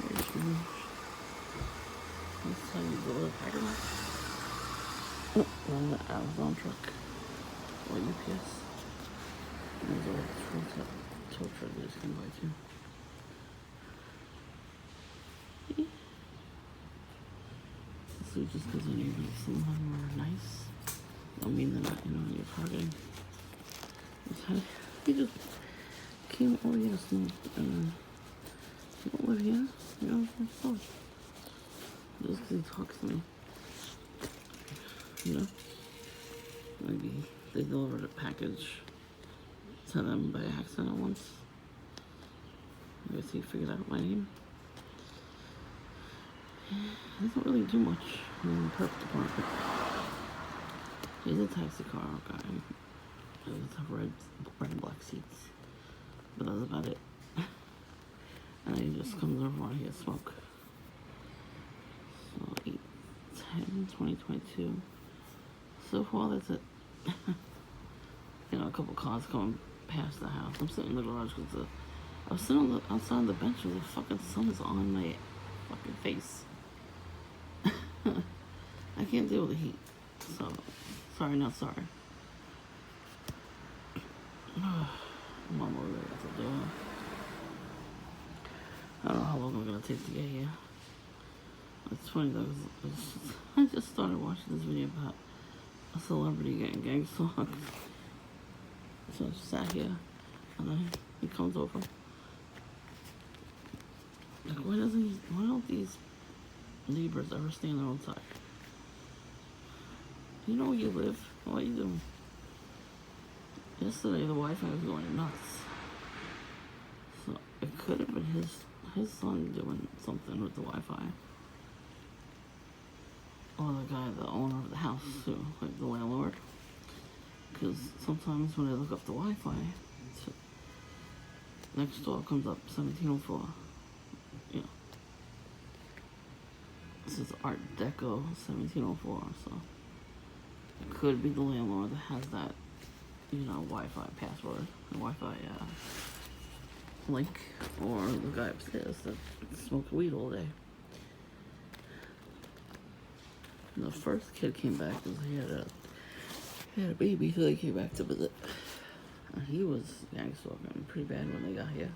Very strange. Let's tell you the little package. Oh, on the Amazon truck. Or UPS. And there's a little tow truck that just came by too. So just because when you meet someone more nice, don't mean they're not, you're targeting. He just came over here to smoke and you don't live here, it's fine. Just because he talks to me. Maybe they delivered a package to them by accident once. I guess he figured out my name. He doesn't really do much in the Perps department. He's a taxi car guy. He does have red and black seats. But that's about it. And he just comes over when he gets smoke. So 8/10/2022. So far that's it. A couple cars coming past the house. I'm sitting in the garage because I was sitting outside on the bench and the fucking sun is on my fucking face. I can't deal with the heat. So, sorry, not sorry. Mom over there at the door. I don't know how long I'm gonna take to get here. It's funny though, I just started watching this video about a celebrity getting gang stalked. So I just sat here, and then he comes over. Like, why don't these neighbors ever stay on their own side? You know where you live. What are you doing? Yesterday, the Wi-Fi was going nuts. So it could have been his son doing something with the Wi-Fi. Or the guy, the owner of the house, too, like the landlord. Because sometimes when I look up the Wi-Fi, next door comes up 1704. This is Art Deco 1704, so it could be the landlord that has that, Wi-Fi password, the Wi-Fi link, or the guy upstairs that smoked weed all day. And the first kid came back because he had a baby, so they came back to visit. And he was gang stalking pretty bad when they got here.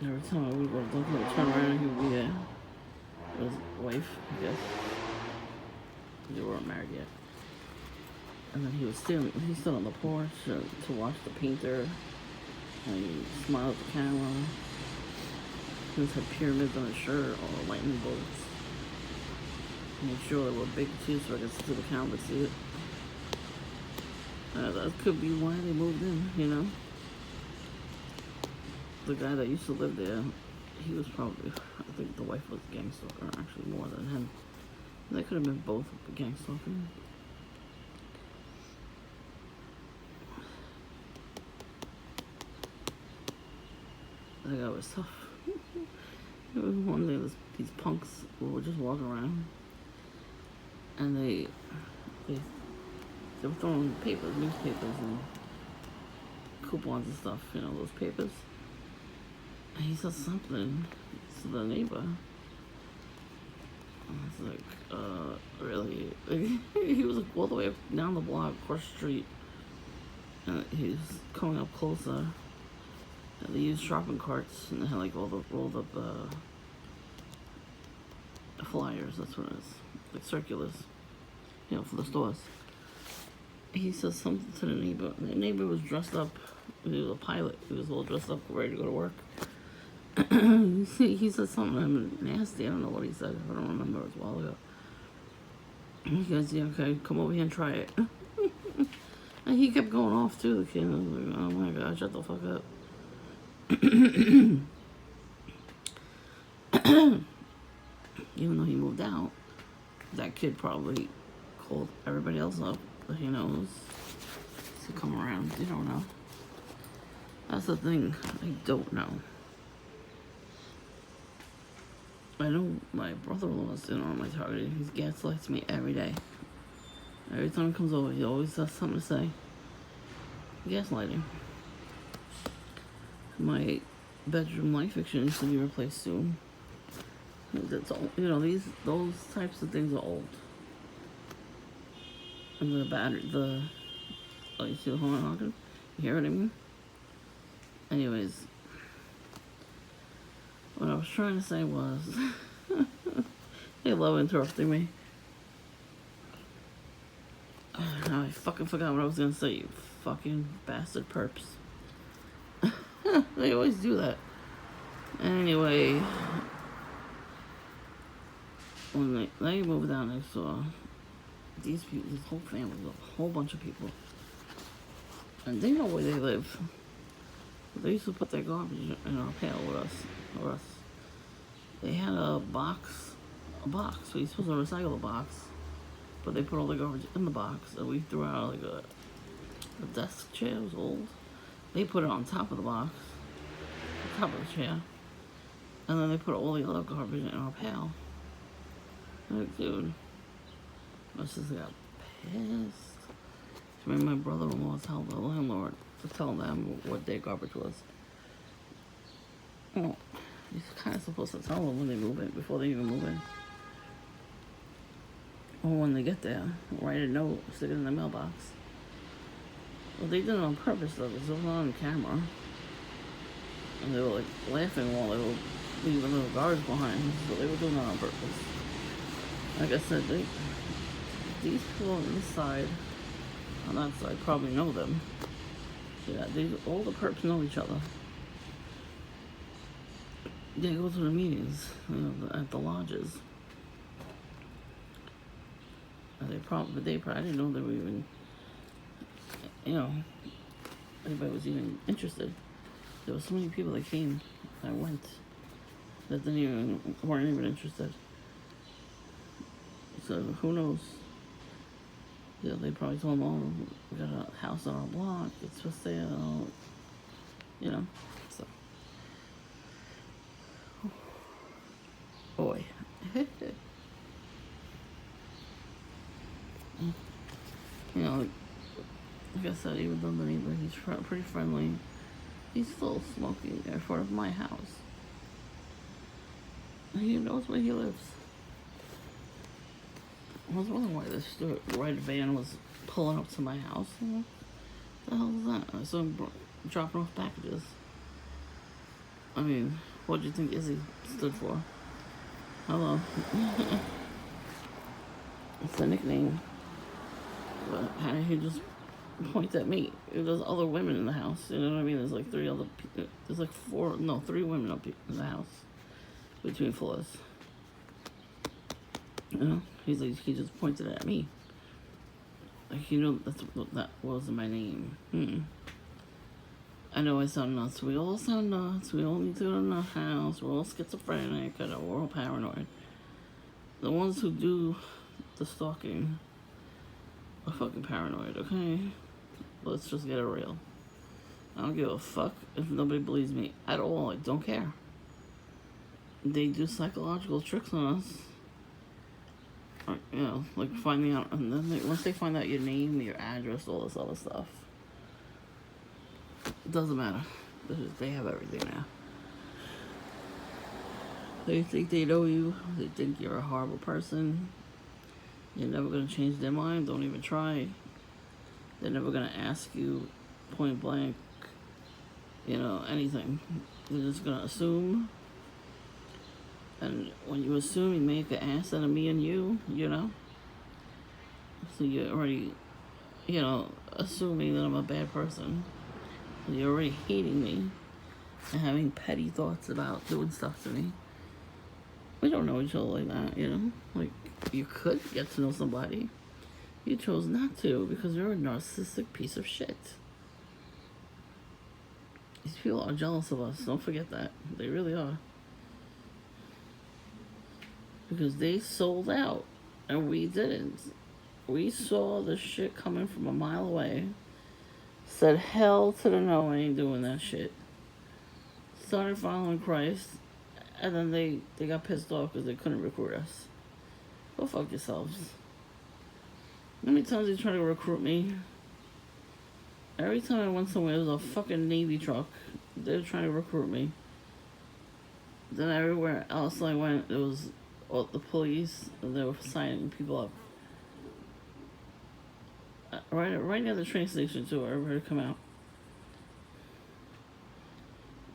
Every time we would go to turn around, he would be there with his wife, I guess. They weren't married yet. And then he stood on the porch to watch the painter. And he smiled at the camera. He just had pyramids on his shirt, or lightning bolts. Made sure they were big too, so I could see the camera see it. That could be why they moved in, The guy that used to live there, he was probably, I think the wife was a gang stalker, actually more than him. They could have been both gang stalking. That guy was tough. It was one day these punks were just walking around, and they were throwing papers, newspapers, and coupons and stuff, those papers. And he said something to the neighbor. I was like, really? He was all the way up down the block, across the street, and he was coming up closer. And they used shopping carts, and they had like all the rolled up flyers. That's what it is, like circulars, for the stores. He said something to the neighbor. The neighbor was dressed up. He was a pilot. He was all dressed up, ready to go to work. He said something nasty. I don't know what he said. I don't remember. It was a while ago. He goes, yeah, okay, come over here and try it. And he kept going off too, the kid. I was like, oh my God, shut the fuck up. Even though he moved out, that kid probably called everybody else up that he knows to come around. You don't know. That's the thing. I don't know. I know my brother-in-law's on my target. He gaslights me every day. Every time he comes over, he always has something to say. Gaslighting. My bedroom light fixture needs to be replaced soon. That's all. You know, those types of things are old. And the battery, oh, you see the horn honking? You hear what I mean? Anyways, what I was trying to say was, they love interrupting me. I fucking forgot what I was gonna say, you fucking bastard perps. They always do that. Anyway, when they moved down next door, these people, this whole family, a whole bunch of people, and they know where they live. They used to put their garbage in our pail with us, or us. They had a box. So you're supposed to recycle the box, but they put all the garbage in the box, and we threw out like a desk chair. It was old. They put it on top of the box, on top of the chair, and then they put all the other garbage in our pail. Like, dude, my sister got pissed. She made my brother-in-law tell the landlord to tell them what their garbage was. Well, you're kind of supposed to tell them when they move in, before they even move in. Or when they get there, write a note, stick it in the mailbox. Well, they did it on purpose, though, because it was on camera. And they were, like, laughing while they were leaving the garbage behind. So they were doing that on purpose. Like I said, these people on this side, on that side, probably know them. Yeah, all the perps know each other. They go to the meetings, you know, at the lodges. And they probably, I didn't know they were even, you know, anybody was even interested. There were so many people that came and went that weren't even interested. So who knows? Yeah, they probably told them, oh, we got a house on our block, it's for sale, you know, so. Boy. You know, like I said, even though the neighbor, he's pretty friendly, he's still smoking in front of my house. He knows where he lives. I was wondering why this red van was pulling up to my house. What the hell is that? I saw him dropping off packages. I mean, what do you think Izzy stood for? Hello. It's a nickname. But how did he just point at me? There's other women in the house. You know what I mean? There's like three other people. There's like three women up in the house between floors. You know? He just pointed at me. Like, you know, that wasn't my name. I know I sound nuts. We all sound nuts. We all need to go to the house. We're all schizophrenic. We're all paranoid. The ones who do the stalking are fucking paranoid, okay? Let's just get it real. I don't give a fuck if nobody believes me at all. I don't care. They do psychological tricks on us. Or, you know, like finding out, and then once they find out your name, your address, all this other stuff, it doesn't matter. They have everything now. They think they know you. They think you're a horrible person. You're never going to change their mind. Don't even try. They're never going to ask you point blank, you know, anything. They're just going to assume. And when you assume, you make an ass out of me and you know. So you're already, you know, assuming that I'm a bad person. So you're already hating me and having petty thoughts about doing stuff to me. We don't know each other like that, you know? Like, you could get to know somebody. You chose not to because you're a narcissistic piece of shit. These people are jealous of us. Don't forget that. They really are. Because they sold out and we didn't. We saw the shit coming from a mile away. Said hell to the no, I ain't doing that shit. Started following Christ. And then they got pissed off because they couldn't recruit us. Go fuck yourselves. How many times they try to recruit me? Every time I went somewhere, there was a fucking Navy truck. They were trying to recruit me. Then everywhere else I went, it was all the police. And they were signing people up. Right near the train station too. Everybody come out.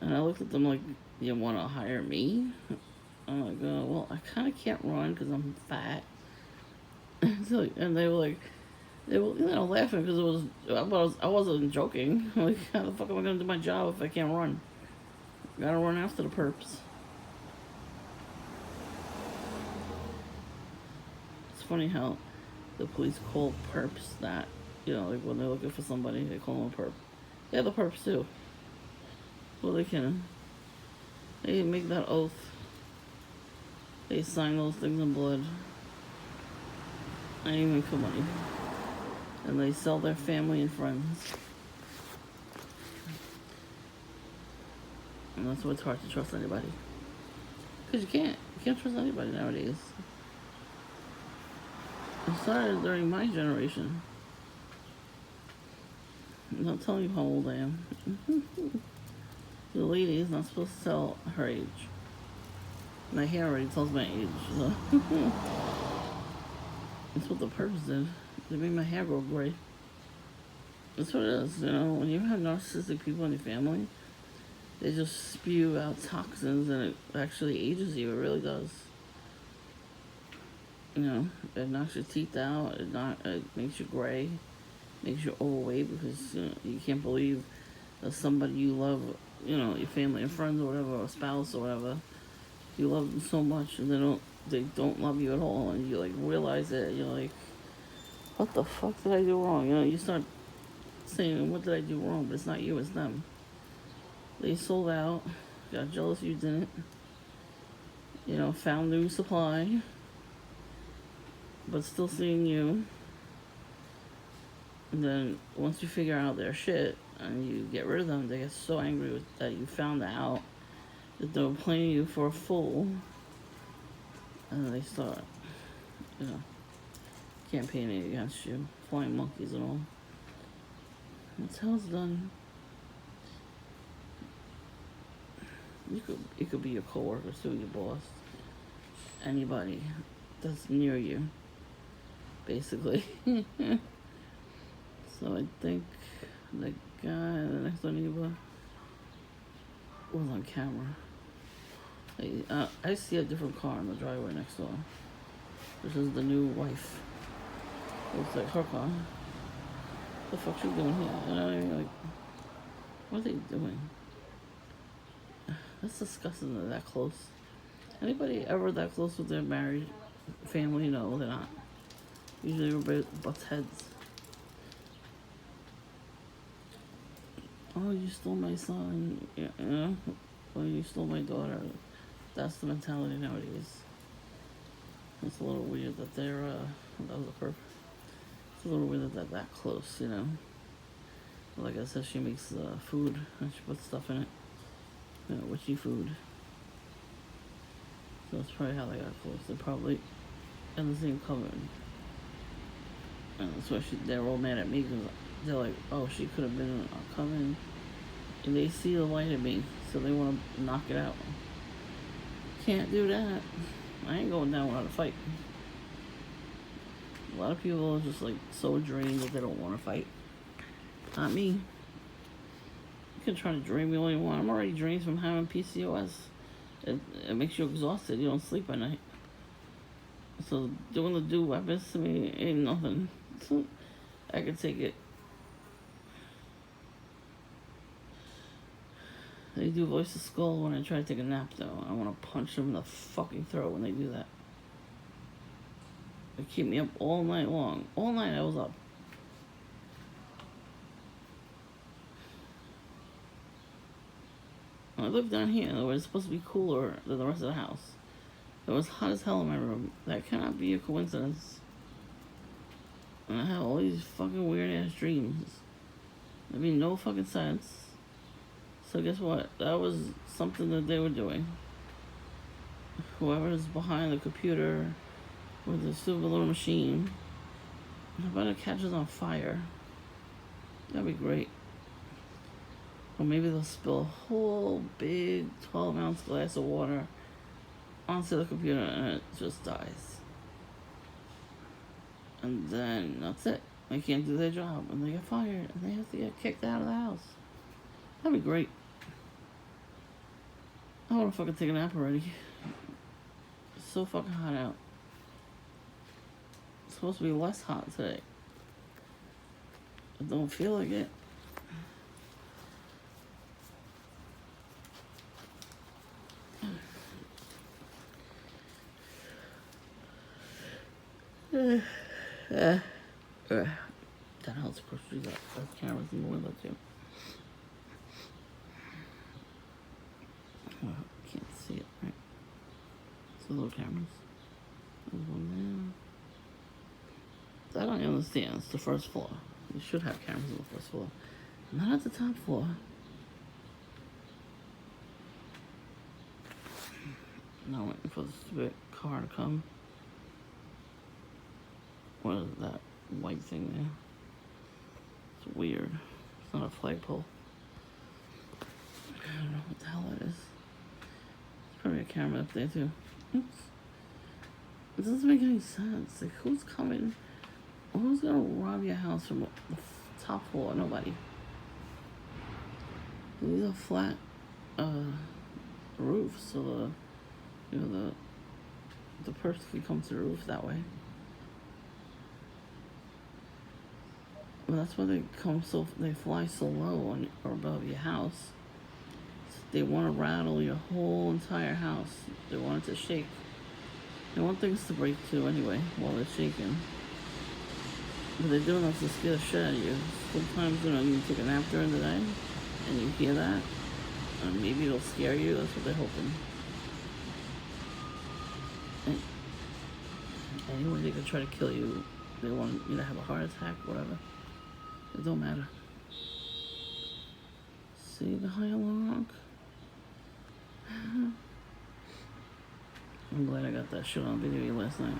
And I looked at them like, you want to hire me? I'm like, well, I kind of can't run because I'm fat. So, and they were like, they were, laughing because I wasn't joking. Like, how the fuck am I gonna do my job if I can't run? Gotta run after the perps. It's funny how the police call perps that, like when they're looking for somebody, they call them a perp. Yeah, the perps too. Well, they make that oath. They sign those things in blood. I ain't even for money. And they sell their family and friends. And that's why it's hard to trust anybody. Because you can't. You can't trust anybody nowadays. It started during my generation. I'm not telling you how old I am. The lady is not supposed to tell her age. My hair already tells my age. So. That's what the Perps did. They made my hair grow gray. That's what it is, When you have narcissistic people in your family, they just spew out toxins and it actually ages you. It really does. It knocks your teeth out. It makes you gray. Makes you overweight because you can't believe that somebody you love, your family and friends or whatever, or spouse or whatever, you love them so much and they don't love you at all, and you like realize it. You're like, what the fuck did I do wrong? You start saying, what did I do wrong? But it's not you, it's them. They sold out, got jealous you didn't, found new supply, but still seeing you. And then once you figure out their shit and you get rid of them, they get so angry that you found out that they were playing you for a fool. And then they start, campaigning against you, flying monkeys and all. That's how it's done. It could be your coworkers too, your boss, anybody that's near you, basically. So I think the guy, the next door neighbor, was on camera. I see a different car in the driveway next door. This is the new wife. Looks like her car. What the fuck's she doing here? You know what I mean? Like, what are they doing? That's disgusting that they're that close. Anybody ever that close with their married family? No, they're not. Usually everybody butts heads. Oh, you stole my son. Yeah. Well, you stole my daughter. That's the mentality nowadays. It's a little weird that they're, that was a perp. It's a little weird that they're that close, Like I said, she makes food and she puts stuff in it. Witchy food. So that's probably how they got close. They're probably in the same coven. And that's why they're all mad at me because they're like, oh, she could have been in our coven. And they see the light in me, so they want to knock it out. Can't do that. I ain't going down without a fight. A lot of people are just like so drained that they don't want to fight. Not me. You can try to drain me all you want. I'm already drained from having PCOS. It makes you exhausted. You don't sleep at night. So doing the do weapons to me ain't nothing. So I can take it. They do voice of skull when I try to take a nap, though. I want to punch them in the fucking throat when they do that. They keep me up all night long. All night I was up. I live down here where it's supposed to be cooler than the rest of the house. It was hot as hell in my room. That cannot be a coincidence. And I have all these fucking weird ass dreams. That made no fucking sense. So guess what? That was something that they were doing. Whoever's behind the computer with the stupid little machine, how about it catches on fire? That'd be great. Or maybe they'll spill a whole big 12-ounce glass of water onto the computer and it just dies. And then that's it. They can't do their job and they get fired and they have to get kicked out of the house. That'd be great. I wanna fucking take a nap already. It's so fucking hot out. It's supposed to be less hot today. I don't feel like it. That helps push these up. There's cameras in the window too. Oh, can't see it, right? It's the little cameras. There's one there. That I understand. It's the first floor. You should have cameras on the first floor. Not at the top floor. Now waiting for the stupid car to come. What is that white thing there? It's weird. It's not a flagpole. I don't know what the hell it is. There's probably a camera up there too. Oops. It doesn't make any sense. Like, who's coming? Who's gonna rob your house from the top floor? Nobody. These are flat roofs, so the Perps can come to the roof that way. Well, that's why they fly so low or above your house. They want to rattle your whole entire house. They want it to shake. They want things to break too anyway while they're shaking. But they're doing that to scare the shit out of you. Sometimes, you take a nap during the day and you hear that, and maybe it'll scare you. That's what they're hoping. And anyway, they could try to kill you. They want you to have a heart attack, whatever. It don't matter. See the hyaluronic? I'm glad I got that shit on video last night.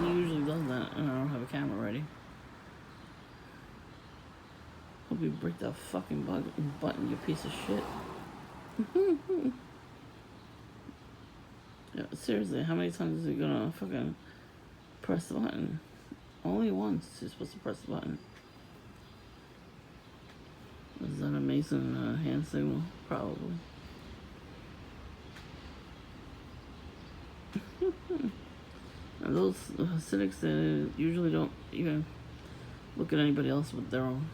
He usually does that and I don't have a camera ready. Hope you break that fucking button, you piece of shit. Yeah, seriously, how many times is he gonna fucking press the button? Only once you're supposed to press the button. Is that a Mason hand signal? Probably. And those Hasidics, they usually don't even look at anybody else but their own.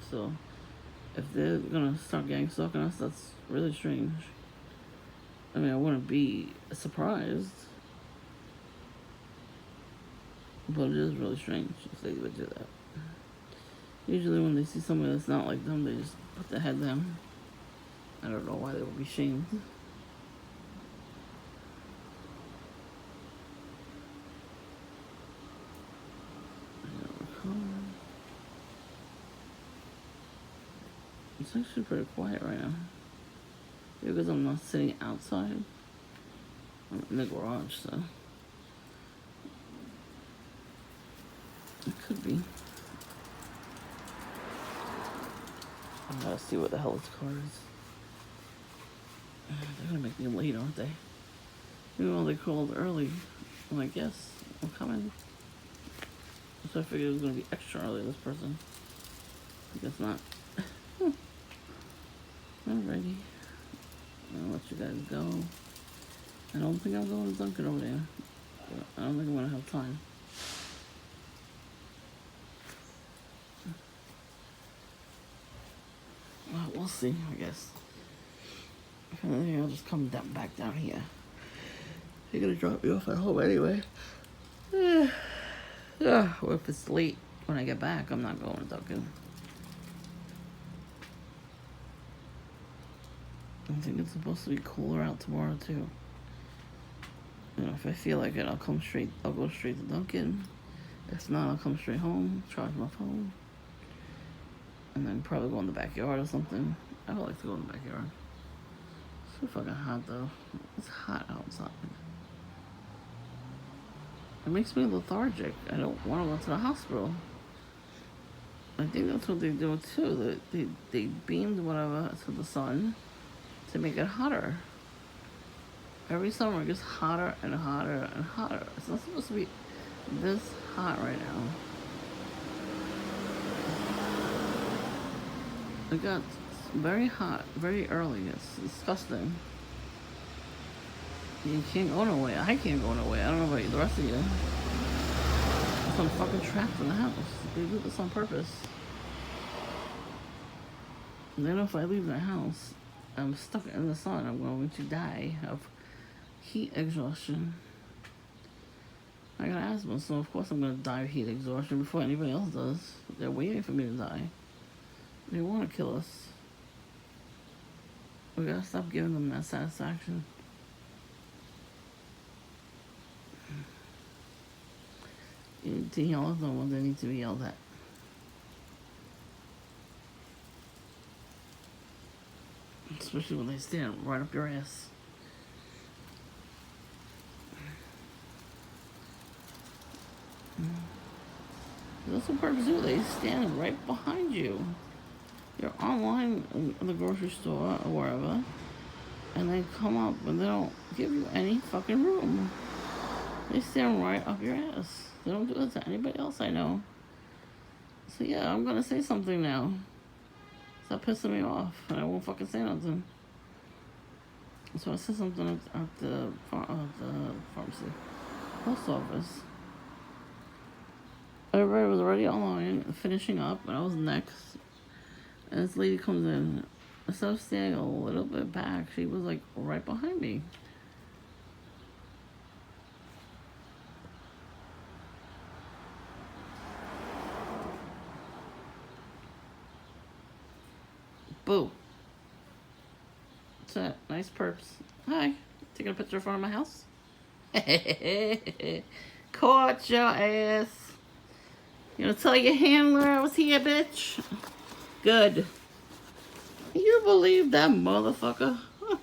So, if they're gonna start gang stalking us, that's really strange. I mean, I wouldn't be surprised, but it is really strange if they would do that. Usually when they see somebody that's not like them, they just put their head down. I don't know why they would be shamed. It's actually pretty quiet right now. Because I'm not sitting outside. I'm in the garage, so it could be. I gotta see what the hell this car is. They're gonna make me late, aren't they? Even though they called early, I'm like, yes, I'm coming. So I figured it was gonna be extra early, this person. I guess not. Alrighty. I'll let you guys go. I don't think I'm going to Dunkin' over there. I don't think I'm going to have time. Well, we'll see, I guess. I think I'll just come back down here. You're going to drop me off at home anyway. Well, if it's late when I get back, I'm not going to Dunkin'. I think it's supposed to be cooler out tomorrow too. If I feel like it, I'll go straight to Dunkin'. If not, I'll come straight home, charge my phone, and then probably go in the backyard or something. I would like to go in the backyard. It's so fucking hot though. It's hot outside. It makes me lethargic. I don't want to go to the hospital. I think that's what they do too. They beamed whatever to the sun to make it hotter. Every summer it gets hotter and hotter and hotter. It's not supposed to be this hot right now. It got very hot very early. It's disgusting. You can't go nowhere. I can't go nowhere. I don't know about the rest of you. I'm fucking trapped in the house. They do this on purpose. They know if I leave the house, I'm stuck in the sun. I'm going to die of heat exhaustion. I got asthma, so of course I'm going to die of heat exhaustion before anybody else does. They're waiting for me to die. They want to kill us. We gotta stop giving them that satisfaction. You need to yell at them when they need to be yelled at. Especially when they stand right up your ass. That's what Perps do. They stand right behind you. You're online in the grocery store or wherever, and they come up and they don't give you any fucking room. They stand right up your ass. They don't do it to anybody else I know. So yeah, I'm gonna say something now. Stop pissing me off, and I won't fucking say nothing. So I said something at the pharmacy, post office. Everybody was already online, finishing up, and I was next. And this lady comes in. Instead of standing a little bit back, she was like right behind me. Boo. What's that? Nice Perps. Hi. Taking a picture in front of my house? Caught your ass. You gonna tell your handler I was here, bitch? Good. Can you believe that motherfucker? Huh.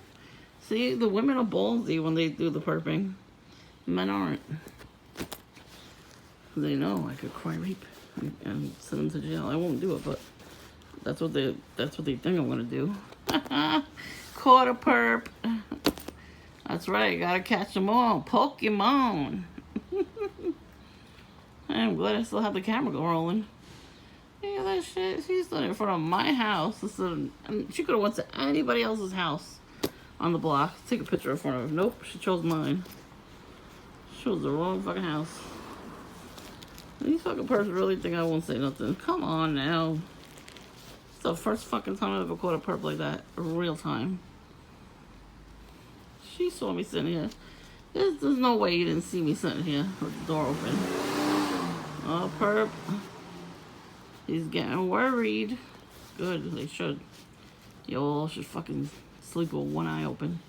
See, the women are ballsy when they do the perping. Men aren't. They know I could cry rape and send them to jail. I won't do it, but that's what they think I'm gonna do. Caught a perp. That's right, gotta catch them all. Pokemon. I'm glad I still have the camera rolling. Yeah, that shit. She stood in front of my house. And she could have went to anybody else's house on the block. Take a picture in front of her. Nope, she chose mine. She chose the wrong fucking house. These fucking Perps really think I won't say nothing. Come on now. It's the first fucking time I've ever caught a perp like that. Real time. She saw me sitting here. There's no way you didn't see me sitting here with the door open. Oh, perp. He's getting worried. Good, they should. You all should fucking sleep with one eye open.